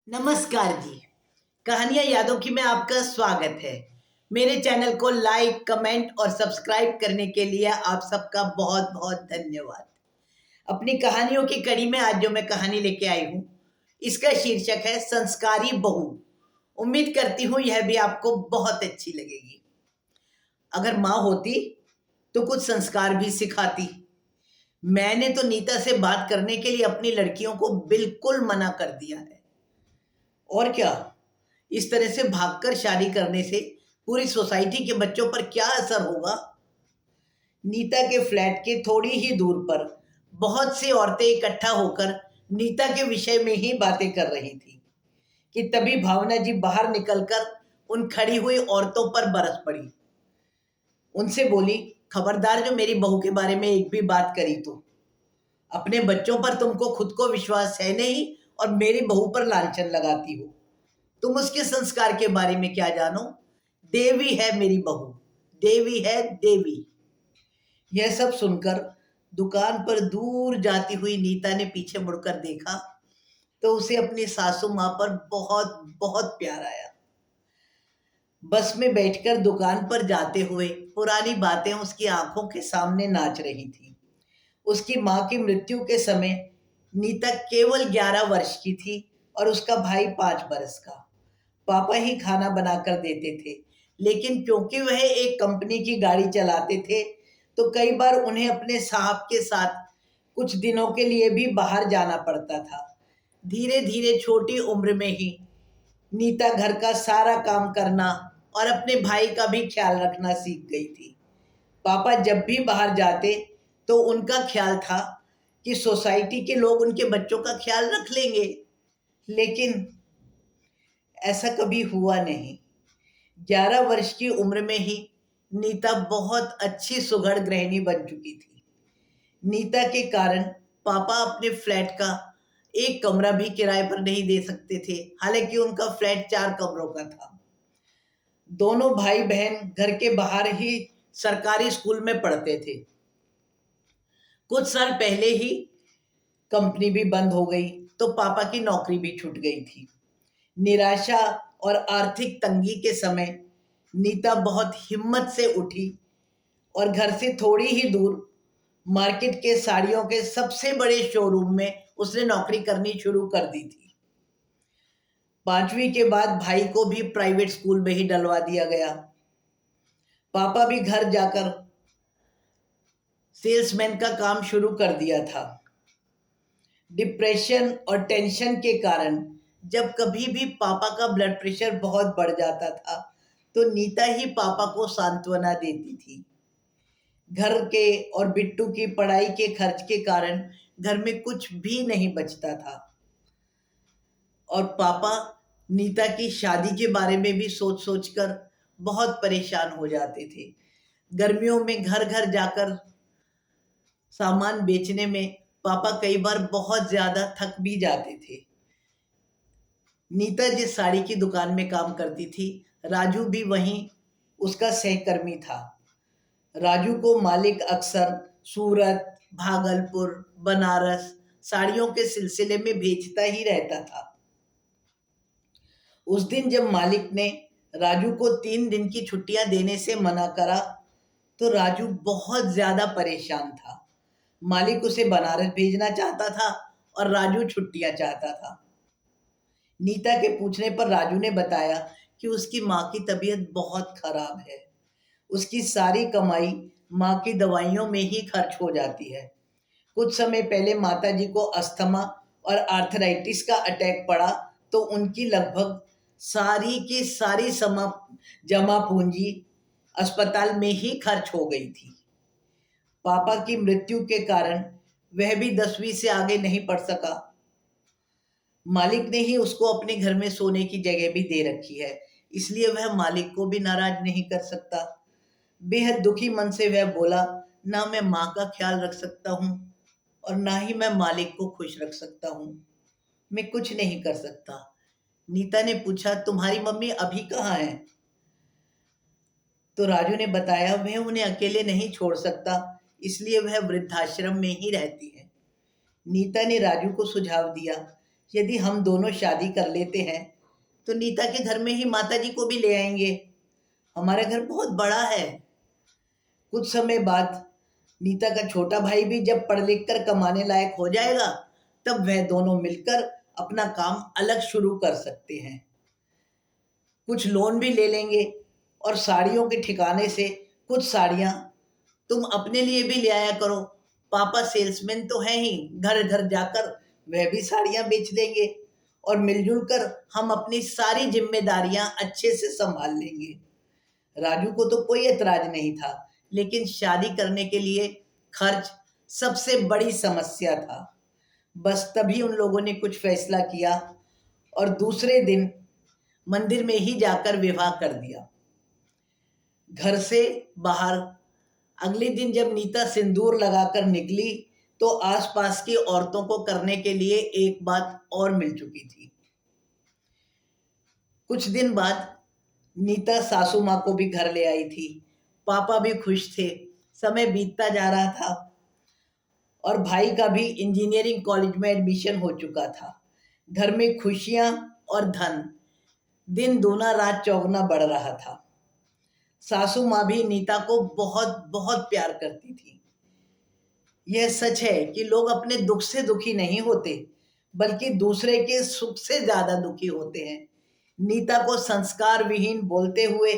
नमस्कार जी। कहानियां यादों की में आपका स्वागत है। मेरे चैनल को लाइक, कमेंट और सब्सक्राइब करने के लिए आप सबका बहुत बहुत धन्यवाद। अपनी कहानियों की कड़ी में आज जो मैं कहानी लेके आई हूँ, इसका शीर्षक है संस्कारी बहू। उम्मीद करती हूँ यह भी आपको बहुत अच्छी लगेगी। अगर माँ होती तो कुछ संस्कार भी सिखाती। मैंने तो नीता से बात करने के लिए अपनी लड़कियों को बिल्कुल मना कर दिया है। और क्या, इस तरह से भागकर शादी करने से पूरी सोसाइटी के बच्चों पर क्या असर होगा। नीता के फ्लैट के थोड़ी ही दूर पर बहुत सी औरतें इकट्ठा होकर नीता के विषय में ही बातें कर रही थी कि तभी भावना जी बाहर निकलकर उन खड़ी हुई औरतों पर बरस पड़ी। उनसे बोली, खबरदार जो मेरी बहू के बारे में एक भी बात करी तो अपने बच्चों पर तुमको खुद को विश्वास है नहीं और मेरी बहू पर लांछन लगाती हो। तुम उसके संस्कार के बारे में क्या जानो। देवी है मेरी बहू, देवी है देवी। यह सब सुनकर दुकान पर दूर जाती हुई नीता ने पीछे मुड़कर देखा तो उसे अपनी सासू माँ पर बहुत बहुत प्यार आया। बस में बैठकर दुकान पर जाते हुए पुरानी बातें उसकी आंखों के सामने नाच रही थी। उसकी माँ की मृत्यु के समय नीता केवल 11 वर्ष की थी और उसका भाई 5 बरस का। पापा ही खाना बनाकर देते थे, लेकिन क्योंकि वह एक कंपनी की गाड़ी चलाते थे तो कई बार उन्हें अपने साहब के साथ कुछ दिनों के लिए भी बाहर जाना पड़ता था। धीरे धीरे छोटी उम्र में ही नीता घर का सारा काम करना और अपने भाई का भी ख्याल रखना सीख गई थी। पापा जब भी बाहर जाते तो उनका ख्याल था कि सोसाइटी के लोग उनके बच्चों का ख्याल रख लेंगे, लेकिन ऐसा कभी हुआ नहीं। 11 वर्ष की उम्र में ही नीता बहुत अच्छी सुघड़ गृहिणी बन चुकी थी। नीता के कारण पापा अपने फ्लैट का एक कमरा भी किराए पर नहीं दे सकते थे, हालांकि उनका फ्लैट 4 कमरों का था। दोनों भाई बहन घर के बाहर ही सरकारी स्कूल में पढ़ते थे। कुछ साल पहले ही कंपनी भी बंद हो गई तो पापा की नौकरी भी छूट गई थी। निराशा और आर्थिक तंगी के समय नीता बहुत हिम्मत से उठी और घर से थोड़ी ही दूर मार्केट के साड़ियों के सबसे बड़े शोरूम में उसने नौकरी करनी शुरू कर दी थी। 5वीं के बाद भाई को भी प्राइवेट स्कूल में ही डलवा दिया गया। पापा भी घर जाकर सेल्समैन का काम शुरू कर दिया था। डिप्रेशन और टेंशन के कारण जब कभी भी पापा का ब्लड प्रेशर बहुत बढ़ जाता था तो नीता ही पापा को सांत्वना देती थी। घर के और बिट्टू की पढ़ाई के खर्च के कारण घर में कुछ भी नहीं बचता था और पापा नीता की शादी के बारे में भी सोच सोच कर बहुत परेशान हो जाते थे। गर्मियों में घर घर जाकर सामान बेचने में पापा कई बार बहुत ज्यादा थक भी जाते थे। नीता जिस साड़ी की दुकान में काम करती थी, राजू भी वहीं उसका सहकर्मी था। राजू को मालिक अक्सर सूरत, भागलपुर, बनारस साड़ियों के सिलसिले में भेजता ही रहता था। उस दिन जब मालिक ने राजू को 3 दिन की छुट्टियां देने से मना करा तो राजू बहुत ज्यादा परेशान था। मालिक उसे बनारस भेजना चाहता था और राजू छुट्टियां चाहता था। नीता के पूछने पर राजू ने बताया कि उसकी माँ की तबीयत बहुत खराब है। उसकी सारी कमाई माँ की दवाइयों में ही खर्च हो जाती है। कुछ समय पहले माता जी को अस्थमा और आर्थराइटिस का अटैक पड़ा तो उनकी लगभग सारी की सारी जमा पूंजी अस्पताल में ही खर्च हो गई थी। पापा की मृत्यु के कारण वह भी 10वीं से आगे नहीं पढ़ सका। मालिक ने ही उसको अपने घर में सोने की जगह भी दे रखी है, इसलिए वह मालिक को भी नाराज नहीं कर सकता। बेहद दुखी मन से वह बोला, ना मैं माँ का ख्याल रख सकता हूँ और ना ही मैं मालिक को खुश रख सकता हूँ। मैं कुछ नहीं कर सकता। नीता ने पूछा, तुम्हारी मम्मी अभी कहाँ है? तो राजू ने बताया, वह उन्हें अकेले नहीं छोड़ सकता, इसलिए वह वृद्धाश्रम में ही रहती है। नीता ने राजू को सुझाव दिया यदि हम दोनों शादी कर लेते हैं तो नीता के घर में ही माता जी को भी ले आएंगे। हमारा घर बहुत बड़ा है। कुछ समय बाद नीता का छोटा भाई भी जब पढ़ लिख कर कमाने लायक हो जाएगा, तब वह दोनों मिलकर अपना काम अलग शुरू कर सकते हैं। कुछ लोन भी ले लेंगे और साड़ियों के ठिकाने से कुछ साड़ियाँ तुम अपने लिए भी ले आया करो। पापा सेल्समैन तो हैं ही, घर घर जाकर वह भी साड़ियाँ बेच देंगे और मिलजुल कर हम अपनी सारी जिम्मेदारियां अच्छे से संभाल लेंगे। राजू को तो कोई एतराज नहीं था, लेकिन शादी करने के लिए खर्च सबसे बड़ी समस्या था। बस तभी उन लोगों ने कुछ फैसला किया और दूसरे दिन मंदिर में ही जाकर विवाह कर दिया। घर से बाहर अगले दिन जब नीता सिंदूर लगाकर निकली तो आसपास की औरतों को करने के लिए एक बात और मिल चुकी थी। कुछ दिन बाद नीता सासू माँ को भी घर ले आई थी। पापा भी खुश थे। समय बीतता जा रहा था और भाई का भी इंजीनियरिंग कॉलेज में एडमिशन हो चुका था। घर में खुशियां और धन दिन दूना रात चौगुना बढ़ रहा था। सासू माँ भी नीता को बहुत बहुत प्यार करती थी। यह सच है कि लोग अपने दुख से दुखी नहीं होते, बल्कि दूसरे के सुख से ज्यादा दुखी होते हैं। नीता को संस्कार विहीन बोलते हुए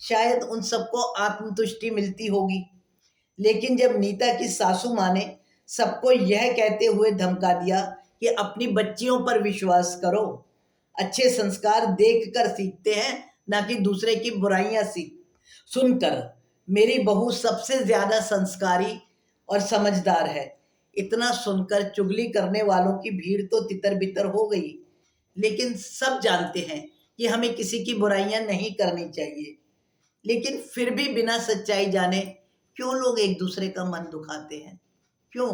शायद उन सबको आत्मतुष्टि मिलती होगी, लेकिन जब नीता की सासू माँ ने सबको यह कहते हुए धमका दिया कि अपनी बच्चियों पर विश्वास करो, अच्छे संस्कार देखकर सीखते हैं, ना कि दूसरे की बुराइयां सुनकर। मेरी बहू सबसे ज्यादा संस्कारी और समझदार है। इतना सुनकर चुगली करने वालों की भीड़ तो तितर बितर हो गई। लेकिन सब जानते हैं कि हमें किसी की बुराइयां नहीं करनी चाहिए, लेकिन फिर भी बिना सच्चाई जाने क्यों लोग एक दूसरे का मन दुखाते हैं? क्यों?